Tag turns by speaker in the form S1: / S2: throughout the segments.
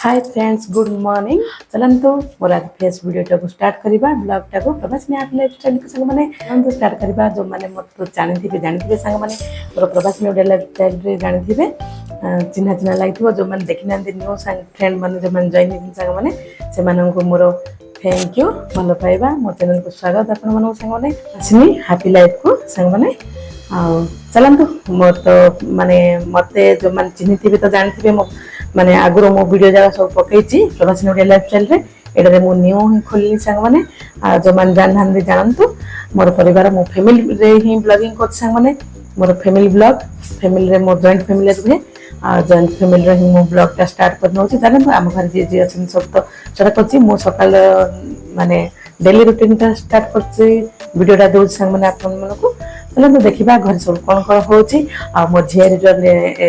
S1: hi friends good morning चलନ୍ତୁ मोर आज face video को start करबा ब्लॉग को प्रवासी आप लाइफस्टाइल के संग माने हम स्टार्ट करबा जो माने मत जानथिबे संग माने मोर प्रवासी लाइफस्टाइल रे जानथिबे चिन्हा चिन्हा लागिथबो जो माने देखि नांदी न्यू फ्रेंड माने जो माने जॉइन संग माने से मानन को मोर थैंक यू भलो पाइबा मो चैनल को स्वागत आपण मानन संग माने आसिनी हैप्पी लाइफ को संग माने आ चलନ୍ତୁ मोर तो माने मते जो माने चिन्हिथिबे तो जानथिबे मो माने आगुरो मो वीडियो जागा सब पकईची प्रवासी नोडिया लाइफस्टाइल रे एडा रे मो न्यू खोली संग माने आ जो मान जानथांदी जानंतु मोर परिवार मो फैमिली रे ही ब्लॉगिंग कर संग माने मोर फैमिली ब्लॉग फैमिली रे मोर जॉइंट फैमिली रे आ जॉइंट फैमिली रे मो ब्लॉग टा स्टार्ट करनो छी जानंतु हम घर जे जे अछन सब तो सडा करची मो सकाल माने डेली रूटीन टा स्टार्ट करची वीडियो टा दो संग माने आपन मन को चलो देखा घर सब कौन कौन होची आ मो झियारी जो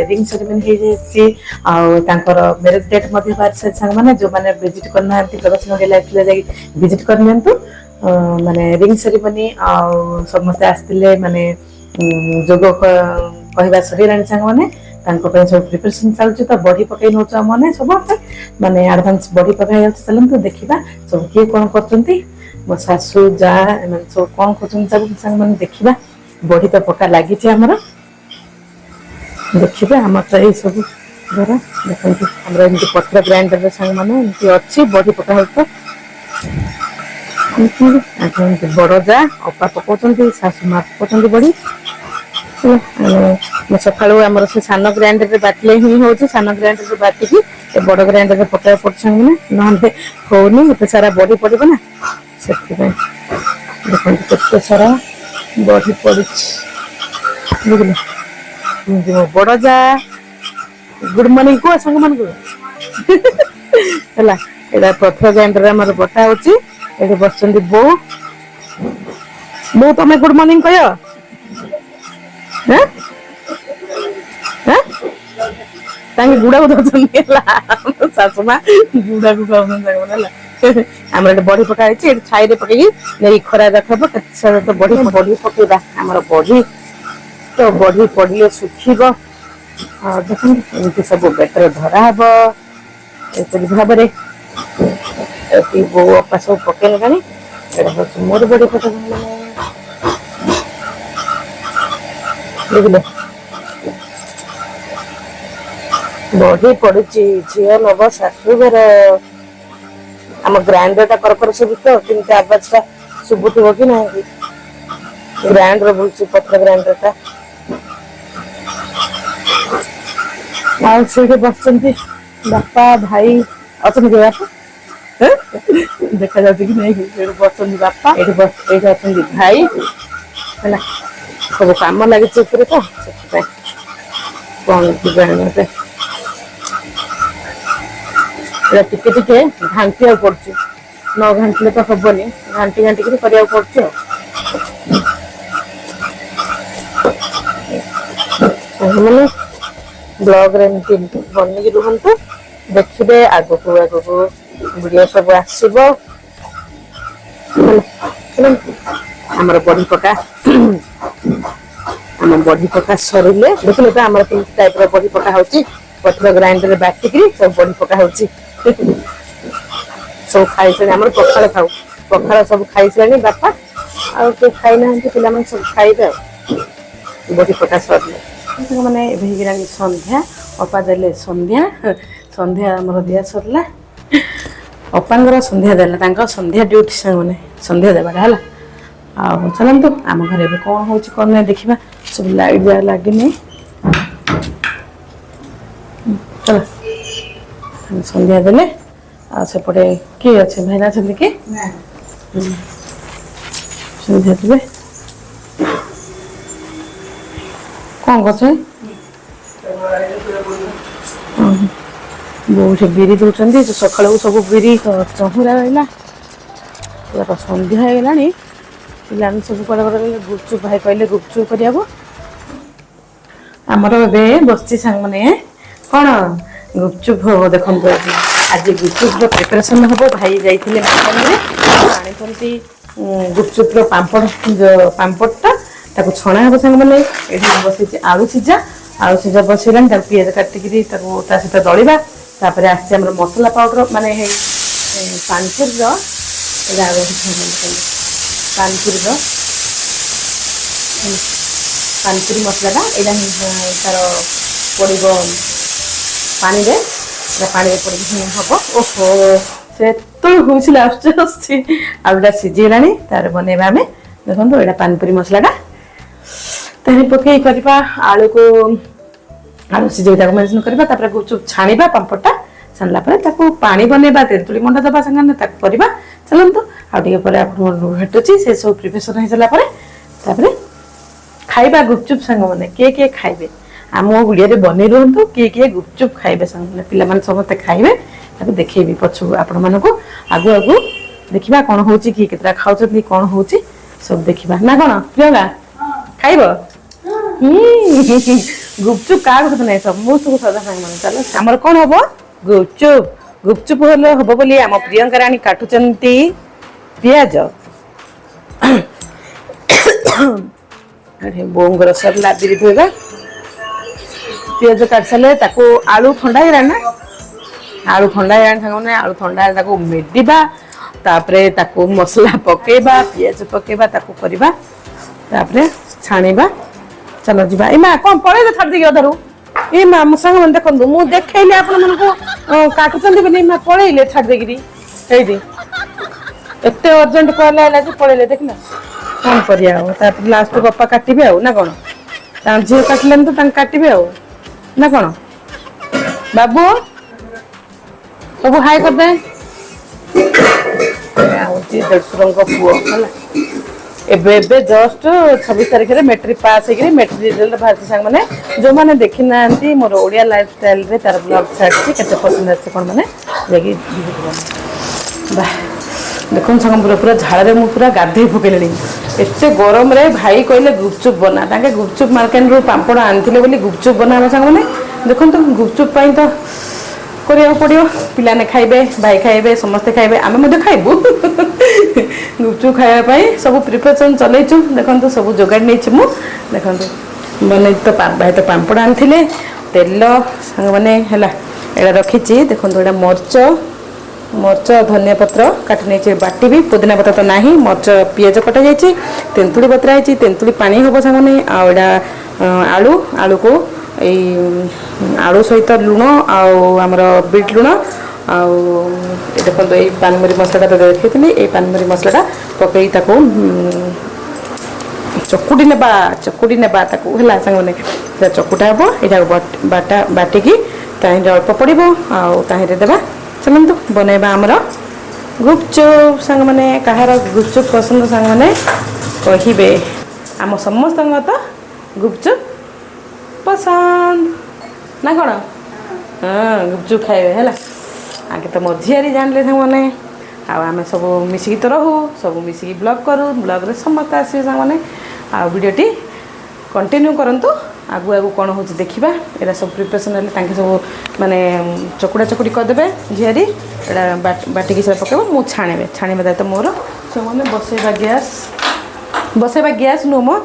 S1: रिंग सेरेमनी हे जेसी आ तांकर मैरिज डेट मध्ये बार से संग माने जो माने विजिट करना प्रवासी नोडिया लाइफ ले जाई विजिट कर नियंतु माने रिंग सेरेमनी आ समस्त आस्तिले माने जोगो कहबा सहीरानी संग माने तांको पे सब प्रिपरेशन चलछि तो बॉडी पकई नोच माने सब माने एडवांस बॉडी पकई जाछ चलन तो देखिबा सब के कोन करचंती मो सासु जा एमन सब कोन करचंती सब संग माने देखिबा बॉडी तो पक्का लगी आमर देखिए आम तो ये सब घर देखते एमती पथर ग्राइंडर संग मैंने अच्छी बॉडी पका हो बड़ जा अपा पकाउं शाशु माँ पकाउं बड़ी सका आम से सान ग्राइंडर बाटिले ही हूँ सान ग्राइंडर बाटिकी बड़ ग्राइंडर पका पड़े ना होनी एत सारा बॉडी पड़े ना से देखते सारा बॉडी पड़ी बुझल बड़ जा गुड मॉर्निंग को संग मान को है पथर ग्राइंडर आम बटा हो बस बो बो तुम गुड मॉर्निंग कह गुड़ा को दौन शाशु माँ गुड़ा को कहना आम बड़ी पकाई छाई पकई खरा रखब तो बड़ी बड़ी पकईबा आम बड़ी तो बड़ी पड़े सुखब देखते सब बेटर धरा हम भाव बो अपा सब पकईले गाड़ी मोर बड़ी पका बुझे बड़ी पड़ी झील नब शाशुघर आम ग्राइंडर टा कर सब तो किंतु आवाज टा शुभुव कि ना ग्राइंडर बुझी पथर ग्राइंडर टा से बस बापा भाई अच्छा बापा देखा जाती कि नहीं बस बापा ये बस ये अच्छा भाई है सब कम लगे तो कौन ग्राइंडर टिके टिके घांटिया पड़छ न घांटले तो हेनी घांटी घांटिक करा पड़छ मैंने ब्लॉग बन रुहतु देखिए आग को वीडियो सब आसब आमर बड़ी पका आम बड़ी पका सरिले देखिए तो आम टाइप बड़ी पका हो पथर ग्राइंडर बाटिक सब बड़ी पका हो सब खाई सारे आम पखाड़ खाऊ पखाड़ सब खाई सारे बापा आउ खाई ना पे सब खाइबे बड़ी पका सर मैंने संध्या अपा देले संध्या संध्या आमर दिया सरला अपांगर संध्या देला संध्या ड्यूटी संग मैंने संध्या देवाटा है आ चलते आम घर कौन हो कौन ना देखा सब लाइट जरा लगे चल संध्या देले सेपटे किए अच्छे भाईना कि संध्या देवे कौन कर बहुत बिरी दौरान सका सब बिरी चहुरा रहा संध्या होगा पे सब कड़े गुपचुप भाई कहले गुपचुप करने आमर बस सांग मैंने कौन गुपचुप हम देखो आज गुपचुप प्रिपरेशन हम भाई जाइए आनी गुपचुप पापड़ पापड़टा छणा हम सांग मैंने ये बस आलू सीझा बसैलानी पीज काटिकी सहित दलिया तापर आसे हमर मसला पाउडर माने पानपुर पानपुर पानपुरी मसलाटा यहाँ तार पड़ो पानी रे पानी पड़ी हम ओहो से हूँ आलूटा सीझीगला तार बनैबा आम देखो यहाँ पानपुरी मसलाटा तेरे पकई करवा आलू को आलू सीझे मेरिनेट करवा गुपचुप छाणीबा पांपड़टा छाणला पानी बनैबा तेंतुली मंडा दबा संगे करवा चलतु आगे भेटुची से सब प्रिपेरेसन हो सारापर खाइबा गुपचुप सांग मैंने किए खाइबे आम गुड़िया बन रुहतु किए गुपचुप खाइबे सांग पे समस्ते खाइबे देखेबी पछु आपण मानक आगु आगु देखा कौन हो कितना खाऊँ कौन हो सब देखा ना कौन प्रियंका खाइब गुपचुप क्या कहते ना समस्त सदा सांग मान चल आमर कौन हम गुपचुप गुपचुप हेल्ले हम बोली आम प्रियंका राणी काटुचंती पियाज बोंगर सरला बिरी धोइबा पियाज काट सारे आलू ठंडा है ना आलू ठंडा है सांगे आलू ठंडा है मेडिबा तापरे ताको मसला पकेबा पियाज पकेबा ताको करबा तापरे छाणीबा चलो जीवा ए मां कौन पड़े छाड़ देगी अधरू ए मां मो संग मन देखो मु देखैले आपन मन को काटुचंदी बनी मां पळेइले छाड़ देगी हेदी एते अर्जेंट कहला है जे पळेइले देखना कौन करिया हो तापर लास्ट बापा काटिबे आ ना कोन ता झियो काटलन तो तां काटिबे आ ना कोन बाबू बाबू हाय कर दे आउती दर्शकों को पुओ हला एबे एबे जस्ट 26 तारिख रे मैट्रिक पास हे मैट्रिक रिजल्ट भारती सांग माने जो माने देखि नांती मोर ओडिया लाइफस्टाइल रे तार ब्लॉग छाडछि केते पसंद आछे कोन माने जेगी बा देखो सांग पूरा झाड़ रे मु पूरा गाधे फुकेलेनी एते गरम रे भाई कहले गुपचुप बना ताके गुपचुप मार्केट रो पांपड़ आनथिले बोली गुपचुप बना सांग माने देखो तो गुपचुप पई तो करिया पड़ियो पिलाने खाइबे भाई खाइबे समस्ते खाइबे आमे मधे खाइबू गुपचुप खाइबा पई सब प्रिपरेशन चलैछु देखंतु सब जोगाड़ नै छु मु देखंतु बनै तो भाई तो पांपड़ आनथिले तेल संग माने हला एडा रखिछि देखंतु एडा मरच धनिया पत्र काटी नहीं बाटी भी पुदीना पत्र तो नहीं मरच पियाज कटा जाइए तेंतुड़ी बतरा है तेंतुड़ी पानी हम सामने आड़ा आलू आलू को आलू सहित लुण आमर बीट लुण देखो ये पानमरी मसला तो देखी ये पानमरी मसलाटा पकई चकुटी नेबा है सांगे चकुटा हम यहाँ बाटिकी ताहिर अल्प पड़ो आहिर देवा चलतु बनैबा आमर गुपचुप सांग मैंने कहार गुपचुप पसंद सांग मैंने कहे आम समस्त तो गुपचुप पसंद ना कौन हाँ गुपचुप खाइबे है आगे तो मो झीआरी जानले सांग मैंने आम सब मिसिकी तो रहू सब मिसिकी ब्लॉग करूँ ब्लॉग रे समस्त आसवे सांग मैंने आ वीडियोटी कंटिन्यू करंतु आगु आगु कौन हो देखा यहाँ सब प्रिपरेसन है सब माने चकुड़ा चकुड़ी करदे झीआरी यहाँ बाटिकी सब पकेब मु छाणे छाणीबा दायित्व मोर सब मैंने बसैबा गैस नुह मो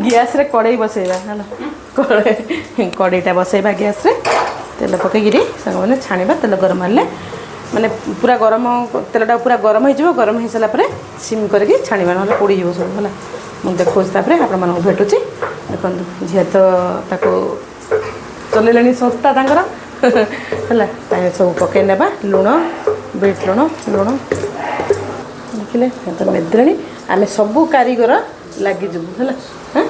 S1: गैस रे कड़ई बसैबा है कड़ईटा बसैबा गैस रे तेल पकईकि सब मैंने छाणीबा तेल गरम हेल्ले माने पूरा गरम तेलटा पूरा गरम हो सारापर सिम करके छाणीबा ना पोड़ी जीव सब है मुझे देखो आपण मानक भेटुची देखो झील तो चलैले संस्था है सब पकई नेबा लुण बीट लुण देखिले तो मेदे आम सबू कारीगर लगिजु है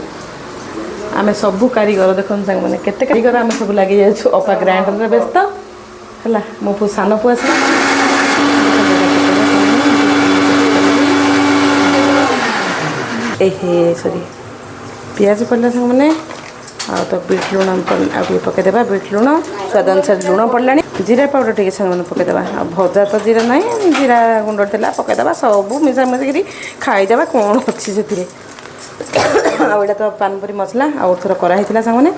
S1: आम सबू कारीगर देखो सांग मैंने केते कारीगर आम सब लगे जाइए अपा ग्राइंडर व्यस्त है मो सान पु आस सॉरी पियाज पड़ला सांग मैंने तो बीट लुण आगे पकईदेवा बीट लुण स्वाद अनुसार लुण पड़ला जीरा पाउडर टे सांग मैंने पकईदेवा भजा तो जीरा ना जीरा गुंड था पकईदेवा सब मिसा मिसिक खाईदेवा कौन अच्छी से आटा तो पानपुरी मसला आउ थोड़ा कराई सांग मैंने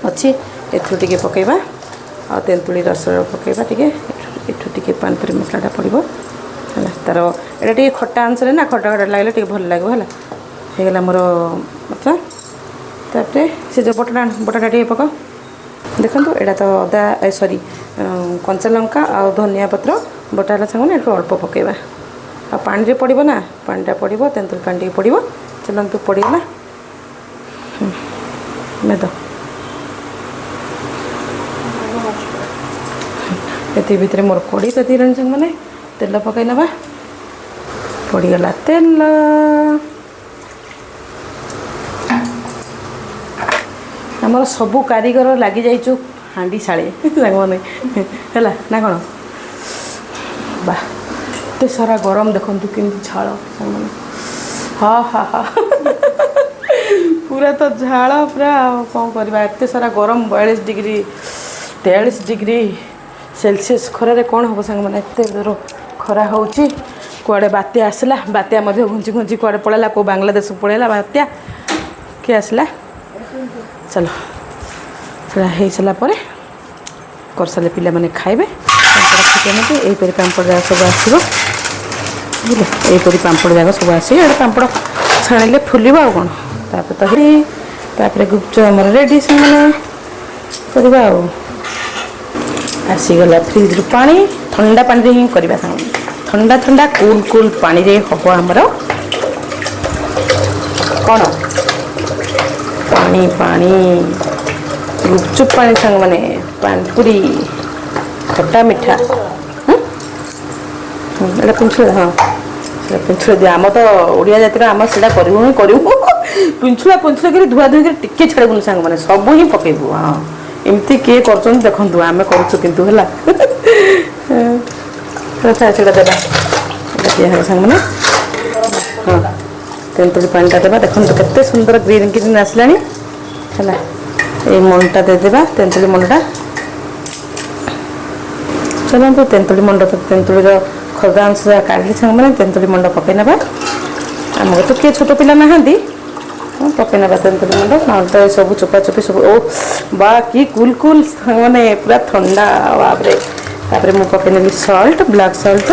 S1: अच्छी एथु टे पकईबा आ तेंतुड़ी रस पकईबा टे टे पानपुरी मसलाटा पड़ो है तार यहाँ टे खट्टा अंशरे ना खट्टा खट्टा लगे टे भल लगे है मोर मतलब तापर से जो बटाटा टे पक देखो यहाँ तो अदा सॉरी कंचा लंका आ धनिया पत्र बटा सामने एठू अल्प पकेबा आ पानी पड़ो ना पानीटा पड़ो तेंतुल पानी पड़ो चलतु पड़गला मैं तो ये भितर मोर कड़ी तो तीन संग मैंने तेल पकई नवा पड़गला तेल आमर सबू कारीगर लगी जाइचु हांडी शाड़े मैंने है ना कौन बा एत सारा गरम देखु केमती झाड़ मैंने हाँ हाँ हाँ पूरा तो झाड़ पूरा कौन करवा एत सारा गरम 42 डिग्री 43 डिग्री सेल्सियस खरारे कौन हम सांग मैंने एत दूर खरा होची कुआड़े बात्या आसला बात्या घुंची घुंची कुआड़े पड़ेगा को बांग्लादेश पड़ेगा बात्या किए आसला चलो हो सारापर कर सारे पिला मैंने खाइबे यहीपर पापड़ जाक सब आसो यहीपर पापड़ जाक सब आस पापड़ छाणिले फुलवा आ कौन तापर गुपचुप आमर रेडी से मैंने करवा आसीगला फ्रिज रु पानी ठंडा पानी ही करवा ठंडा ठंडा कूल कूल पानी रे हम आमर कौन पानी पानी गुपचुप पानी सांग मैंने पानपुरी खट्टा मिठा एटा पिंछुड़ा हाँ पिंछुड़ा दिए आम तो ओडिया जातिर आम से करूँ पिंछुड़ा पिंछुड़ा कर धुआ धुई टिके छाड़बुन सांग मैंने सब ही पकेबू हाँ एमती किए कर देखु आम करूँ है देवा दिया सांग मैंने हाँ तेंतुली पानीटा देवा देखो केते सुंदर ग्रीन ग्रीन आसला है ये मंडा देदेबा तेंतुली मंडा चलते तेंतुली मंड तो तेंतुलीर खरदा अंश काढ़ी सांग मैंने तेंतुली मंड पकई ना आम तो किए छोट पिला ना पकई ना तेंतुली मंड ना तो ये सब चोपा चोपी सब ओ बा कि कूल कूल मैंने पूरा ठंडा बापरे मुझे पकई नेली सल्ट ब्लैक सल्ट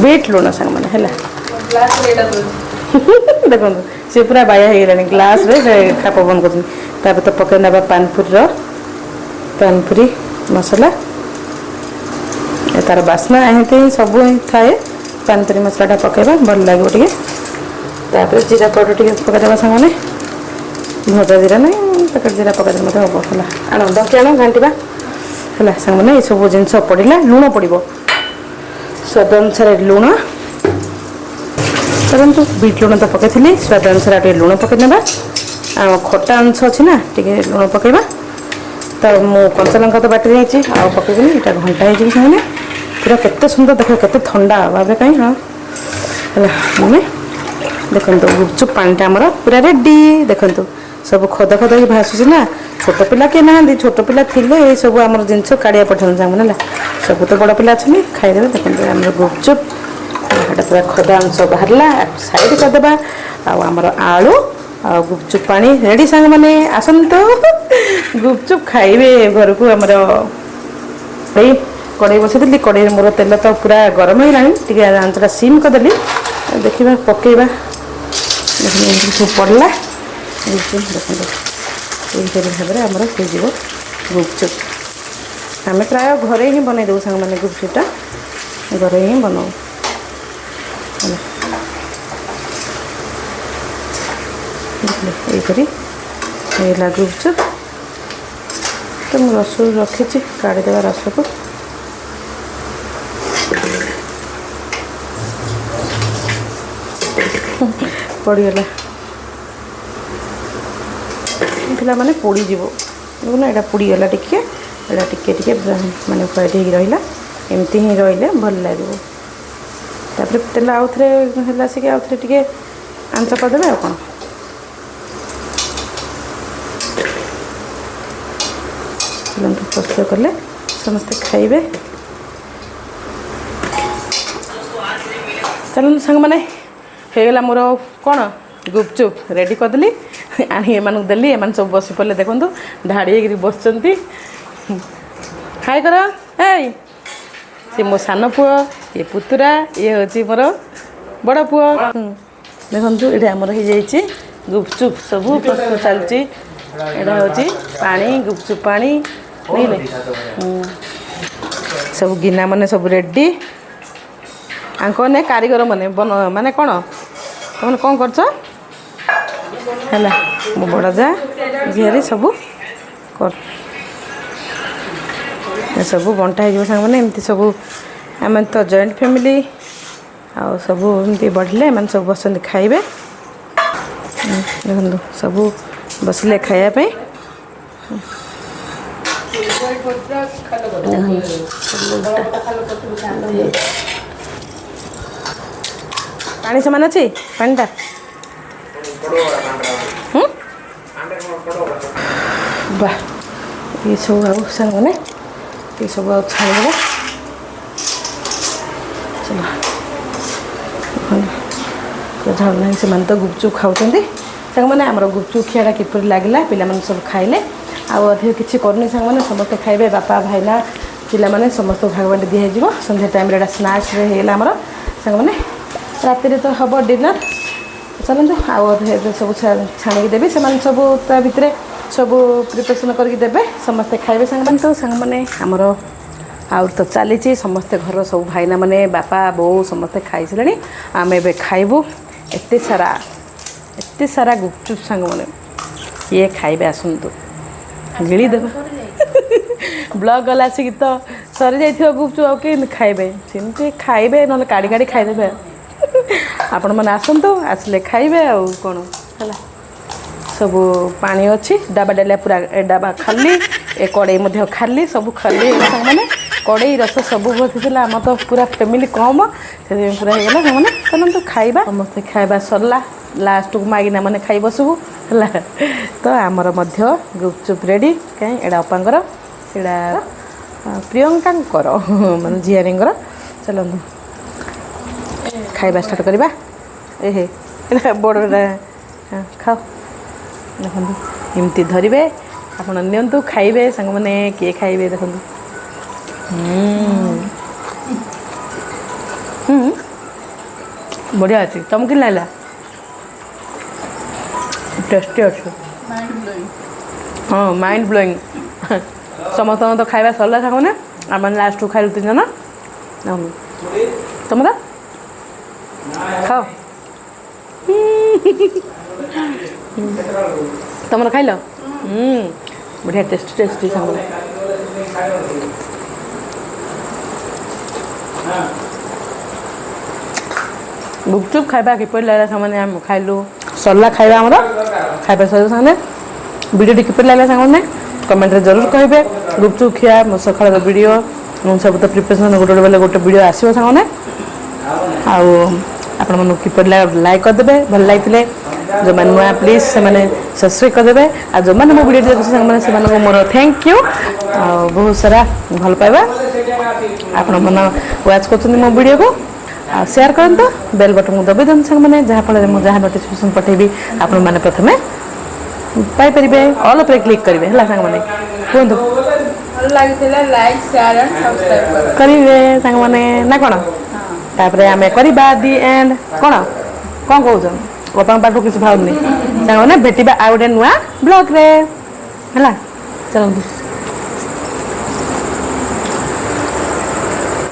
S1: बीट लुण सांग मैंने है देखो सी पूरा बाया हो ग्लास खाप बंद कर तो पकई ना पानपुरी मसला तार बास्ना एमती सब थाए पानपुरी मसलाटा पकईबा भल लगे टे जीरा पाउडर टे पकईदेवा सामने भजा जीरा ना पैकेट जीरा पकईदे मत हम है आण दही आण घाटा है सांग मैंने ये सब जिन पड़ा लुण पड़ो स्वाद अनुसार लुण चलते बीट लुण तो पकई स्वाद अनुसार टे लुण पकईने खट्टा अंश अच्छी ना टे लुण पकईबा तो मु कंचा लंका तो बाटी देती आउ पकईबी ये घंटा हो पूरा केते सुंदर देख केते ठंडा भाव कहीं हाँ है देखो गुपचुप पानीटा आमर पूरा रेडी देखो सब खद खद ही भासुची ना छोट पिला किए ना छोट पिला थिले ये सब आम जिनस काढ़िया पठान सांगे सब तो बड़ पिला अच्छे खाईदे देखते आम गुपचुप पूरा खदा अंश बाहरला साइड करदे आमर आलू आ गुपचुप पानी रेडी सांग मैंने आसतु गुपचुप खाइबे घर को आमर कड़े बसई कड़े मोर तेल तो पूरा गरम हो आंचटा सीम करदेली देखा पकेबा सब पड़ला गुपचुप देखते यही भाव में आमर हो गुपचुप आम प्राय घरे ही बनई दे सांग मैंने गुपचुपटा घरे ही बनाऊ ये गुपचुप तो मुझे रस रखी काढ़ीदेवा रस को पड़गला पिला माने पोड़ीज देखना यहाँ पोड़गला टिके टिके माने व्हाइट हो रहा एमती ही रही भल लगे तापर तेल आउ थे है आउ थे टे आंच करदे आ कौन चलते प्रस्तुत कले समस्ते खाइबे चलते सांग मैंने होगला मोर कौन गुपचुप रेडी करदेली आनी एम देली एम सब बस पड़े देखो ढाड़ी बस हाय कर सी मो सान पुओ ये पुतुरा ये हूँ मोर बड़ पुओ देखो ये आमर हो गुपचुप सब प्रस्तुत चलती ଏଇଟା ହେଉଛି ପାଣି ଗୁପଚୁପ ପାଣି ବୁଝିଲେ ସବୁ ଗିନା ମାନେ ସବୁ ରେଡ଼ି ଆଙ୍କମାନେ କାରିଗର ମାନେ ମାନେ କ'ଣ ତୁମେ କ'ଣ କରୁଛ ହେଲା ମୋ ବଡ଼ ଯା ଝିଆରୀ ସବୁ ସବୁ ବଣ୍ଟା ହେଇଯିବ ସାଙ୍ଗମାନେ ଏମିତି ସବୁ ଆମେ ତ ଜଏଣ୍ଟ ଫ୍ୟାମିଲି ଆଉ ସବୁ ଏମିତି ବଢ଼ିଲେ ଏମାନେ ସବୁ ବସନ୍ତି ଖାଇବେ ଦେଖନ୍ତୁ ସବୁ ବସିଲେ ଖାଇବା ପାଇଁ ପାଣି ସମାନ ଅଛି ପାଣିଟା ବା ଏସବୁ ଆଉ ସାଙ୍ଗମାନେ ଏସବୁ ଆଉ ଛାଡ଼ିଦେବା ଝାଡ଼ୁନାହିଁ ସେମାନେ ତ ଗୁପଚୁପ ଖାଉଛନ୍ତି ସାଙ୍ଗମାନେ ଆମର ଗୁପଚୁପ ଖିଆଟା କିପରି ଲାଗିଲା ପିଲାମାନେ ସବୁ ଖାଇଲେ ଆଉ ଅଧିକ କିଛି କରୁନି ସାଙ୍ଗମାନେ ସମସ୍ତେ ଖାଇବେ ବାପା ଭାଇନା ପିଲାମାନେ ସମସ୍ତଙ୍କୁ ଭାଗ ବାଣ୍ଟି ଦିଆହେଇଯିବ ସନ୍ଧ୍ୟା ଟାଇମ୍ରେ ଏଇଟା ସ୍ନାକ୍ସରେ ହେଇଗଲା ଆମର ସାଙ୍ଗମାନେ ରାତିରେ ତ ହେବ ଡିନର୍ ଚାଲନ୍ତୁ ଆଉ ଏବେ ସବୁ ଛାଣିକି ଦେବି ସେମାନେ ସବୁ ତା ଭିତରେ ସବୁ ପ୍ରିପାରେସନ୍ କରିକି ଦେବେ ସମସ୍ତେ ଖାଇବେ ସାଙ୍ଗମାନେ ତ ସାଙ୍ଗମାନେ ଆମର ଆଉ ତ ଚାଲିଛି ସମସ୍ତେ ଘରର ସବୁ ଭାଇନା ମାନେ ବାପା ବୋଉ ସମସ୍ତେ ଖାଇସାରିଲେଣି ଆମେ ଏବେ ଖାଇବୁ ଏତେ ସାରା ଗୁପଚୁପ ସାଙ୍ଗମାନେ କିଏ ଖାଇବେ ଆସନ୍ତୁ ଗିଳିଦେବା ବ୍ଲଗ୍ ଗଲା ଆସିକି ତ ସରିଯାଇଥିବ ଗୁପଚୁପ ଆଉ କେମିତି ଖାଇବେ ସେମିତି ଖାଇବେ ନହେଲେ କାଢ଼ି କାଢ଼ି ଖାଇଦେବେ ଆପଣମାନେ ଆସନ୍ତୁ ଆସିଲେ ଖାଇବେ ଆଉ କ'ଣ ହେଲା ସବୁ ପାଣି ଅଛି ଡାବା ଡାଲିଆ ପୁରା ଡାବା ଖାଲି ଏ କଡ଼େଇ ମଧ୍ୟ ଖାଲି ସବୁ ଖାଲି ସାଙ୍ଗମାନେ କଡ଼େଇ ରସ ସବୁ ବସିଥିଲା ଆମର ତ ପୁରା ଫ୍ୟାମିଲି କମ୍ ସେଥିପାଇଁ ପୁରା ହେଇଗଲା ସେମାନେ ଚାଲନ୍ତୁ ଖାଇବା ସମସ୍ତେ ଖାଇବା ସରିଲା ଲାଷ୍ଟକୁ ମାଗିନା ମାନେ ଖାଇ ବସିବୁ ହେଲା ତ ଆମର ମଧ୍ୟ ଗୁପଚୁପ ରେଡ଼ି କାହିଁ ଏଇଟା ଅପାଙ୍କର ସେଇଟା ପ୍ରିୟଙ୍କାଙ୍କର ମାନେ ଝିଆରୀଙ୍କର ଚାଲନ୍ତୁ ଖାଇବା ଷ୍ଟାର୍ଟ କରିବା ଏଇଟା ବଡ଼ଟା ଖାଅ ଦେଖନ୍ତୁ ଏମିତି ଧରିବେ ଆପଣ ନିଅନ୍ତୁ ଖାଇବେ ସାଙ୍ଗମାନେ କିଏ ଖାଇବେ ଦେଖନ୍ତୁ ବଢ଼ିଆ ଅଛି ତମକୁ କେମିତି ଲାଗିଲା ଟେଷ୍ଟି ଅଛି ହଁ ମାଇଣ୍ଡ ବ୍ଲୋଇଂ ସମସ୍ତଙ୍କ ତ ଖାଇବା ସରିଲା ସାଙ୍ଗମାନେ ଆମେ ଲାଷ୍ଟକୁ ଖାଇଲୁ 3 ଜଣ ତମର ଖାଅ ତମର ଖାଇଲ ବଢ଼ିଆ ଟେଷ୍ଟି ସାଙ୍ଗମାନେ ଗୁପଚୁପ ଖାଇବା କିପରି ଲାଗିଲା ସାଙ୍ଗମାନେ ଆମେ ଖାଇଲୁ ସରିଲା ଖାଇବା ଆମର ଖାଇବା ସରିଲା ସାଙ୍ଗମାନେ ଭିଡ଼ିଓଟି କିପରି ଲାଗିଲା ସାଙ୍ଗମାନେ କମେଣ୍ଟରେ ଜରୁର କହିବେ ଗୁପଚୁପ ଖିଆ ମୋ ସକାଳର ଭିଡ଼ିଓ ସବୁ ତ ପ୍ରିପାରେସନ୍ ଗୋଟେ ବେଲେ ଗୋଟେ ଭିଡ଼ିଓ ଆସିବ ସାଙ୍ଗମାନେ ଆଉ ଆପଣମାନଙ୍କୁ କିପରି ଲାଇକ୍ କରିଦେବେ ଭଲ ଲାଗିଥିଲେ ଯେଉଁମାନେ ନୂଆ ପ୍ଲିଜ୍ ସେମାନେ ସବସ୍କ୍ରାଇବ୍ କରିଦେବେ ଆଉ ଯେଉଁମାନେ ମୋ ଭିଡ଼ିଓ ଦେଖୁଛନ୍ତି ସାଙ୍ଗମାନେ ସେମାନଙ୍କୁ ମୋର ଥ୍ୟାଙ୍କ ୟୁ ଆଉ ବହୁତ ସାରା ଭଲ ପାଇବା ଆପଣମାନେ ୱାଚ୍ କରୁଛନ୍ତି ମୋ ଭିଡ଼ିଓକୁ ଆଉ ସେୟାର କରନ୍ତୁ ବେଲ୍ ବଟନ୍କୁ ଦବାଇ ଦିଅନ୍ତୁ ସାଙ୍ଗମାନେ ଯାହାଫଳରେ ମୁଁ ଯାହା ନୋଟିଫିକେସନ୍ ପଠାଇବି ଆପଣମାନେ ପ୍ରଥମେ ପାଇପାରିବେ ଅଲ୍ ଉପରେ କ୍ଲିକ୍ କରିବେ ହେଲା ସାଙ୍ଗମାନେ କୁହନ୍ତୁ
S2: ଭଲ ଲାଗିଥିଲା ଲାଇକ୍ ସେୟାର ଆଣ୍ଡ ସବସ୍କ୍ରାଇବ୍
S1: କରିବେ ସାଙ୍ଗମାନେ ନା କ'ଣ ତାପରେ ଆମେ କରିବା ଦି ଏଣ୍ଡ କ'ଣ କହୁଛ ବାପାଙ୍କ ପାଖକୁ କିଛି ଭାବୁନି ସାଙ୍ଗମାନେ ଭେଟିବା ଆଉ ଗୋଟେ ନୂଆ ବ୍ଲଗ୍ରେ ହେଲା ଚାଲନ୍ତୁ